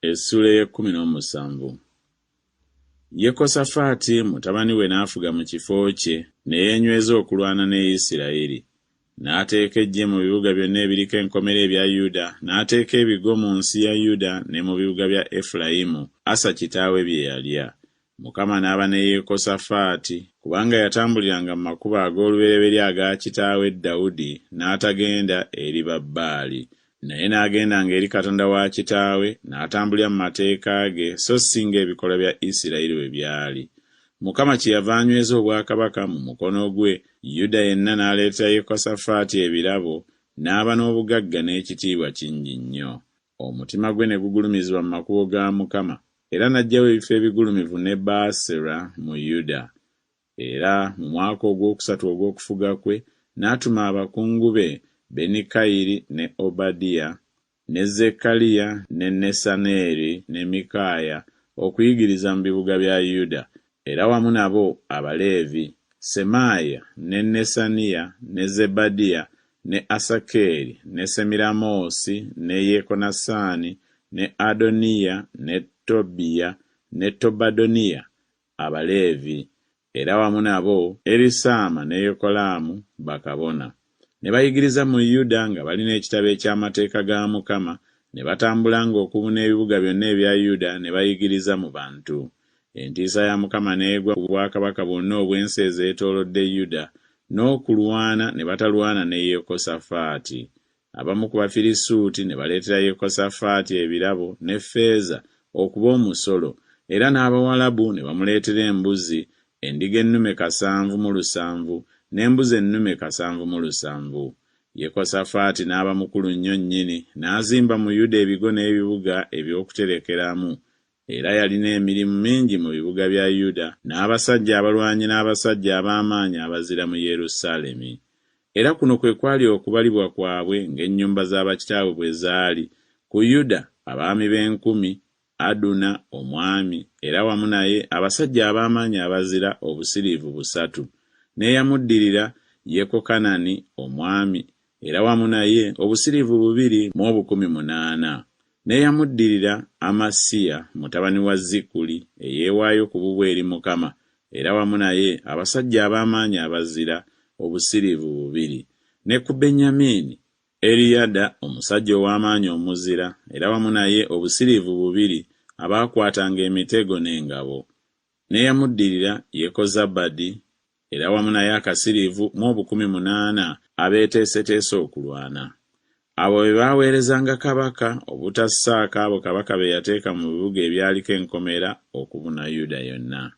Essuula y'e17. Yekosafaati mutabani we n'afuga mu kifo kye ne yeenyweza okulwana ne Isirayiri. N'ateeka eggye mu bibuga byonna ebiriko enkomera ebya Yuda, n'ateeka ebigo mu nsi ya Yuda ne mu bibuga bya Efulayimu, Asa kitaawe bye yalya. Mukama n'aba ne Yekosafaati, kubanga yatambuliranga mu makubo ag'olubereberye aga kitaawe Dawudi, n'atagenda eri Babbaali. Naye n'agendanga eri Katonda wa kitaawe, n'atambulira mu mateeka ge, so singa ebikolwa bya Isirayiri bwe byali. Mukama kyeyava anyweza obwakabaka mu mukono gwe, Yuda yenna n'aleeta Yekosafaati ebirabo, n'aba n'obugagga n'ekitiibwa kingi nnyo. Omutima gwe ne gugulumizibwa mu makubo ga Mukama, era n'aggyawo ebifo ebigulumivu ne Baasera mu Yuda. Era mu mwaka ogwokusatu ogw'okufuga kwe, n'atuma abakungu be Benikayiri ne Obadiya, ne Zekkaliya ne Nesaneeri ne Mikaaya okuyigiriza mu bibuga bya Yuda, era wamu nabo Abaleevi, Semaaya ne Nesaniya ne Zebadiya ne Asakeri ne Semiramoosi ne Yekonasaani ne Adoniya ne Tobiya ne Tobadoniya, Abaleevi, era wamu nabo Erisaama ne Yekolaamu bakabona. Ne bayigiriza mu Yuda nga balina ekitabo eky'amateeka ga Mukama, ne batambulanga okubuna ebibuga byonna ebya Yuda ne bayigiriza mu bantu. Entiisa ya Mukama n'egwa ku bwakabaka bwonna obw'ensi ezeetoolodde Yuda, n'okulwana ne batalwana ne Yekosafaati. Abamu ku Bafirisuuti ne baleetera Yekosafaati ebirabo ne ffeeza okuba omusolo, era n'Abawalabu ne bamuleetera embuzi, endiga ennume 707 n'embuzi ennume 707. Yekosafaati n'aba mukulu nnyo nnyini, n'azimba mu Yuda ebigo n'ebibuga eby'okuterekeramu, era yalina emirimu mingi mu bibuga bya Yuda, n'abasajja abalwanyi n'abasajja ab'amaanyi abazira mu Yerusaalemi. Era kuno kwe kwali okubalibwa kwabwe ng'ennyumba z'abakitaabwe bwe zaali. Ku Yuda abaami b'10, Aduna omwami, era wamu naye abasajja ab'amaanyi abazira obusiriivu 3. N'eyamuddirira Yekokanani omwami, era wamu naye obusiriivu 218. N'eyamuddirira Amasiya mutabani wa Zikuli, eyeewaayo ku bubwe eri Mukama, era wamu naye abasajja ab'amaanyi abazira obusiriivu 2. Ne ku Benyamini, Eriyada omusajja ow'amaanyi omuzira, era wamu naye obusiriivu 2 abaakwatanga emitego n'engabo. N'eyamuddirira Yekozabadi, era wamu naye akasiriivu 18 abeeteeseteese okulwana. Abo be baaweerezanga kabaka obutassaako abo kabaka be yateeka mu bibuga ebyaliko enkomera okubuna Yuda yonna.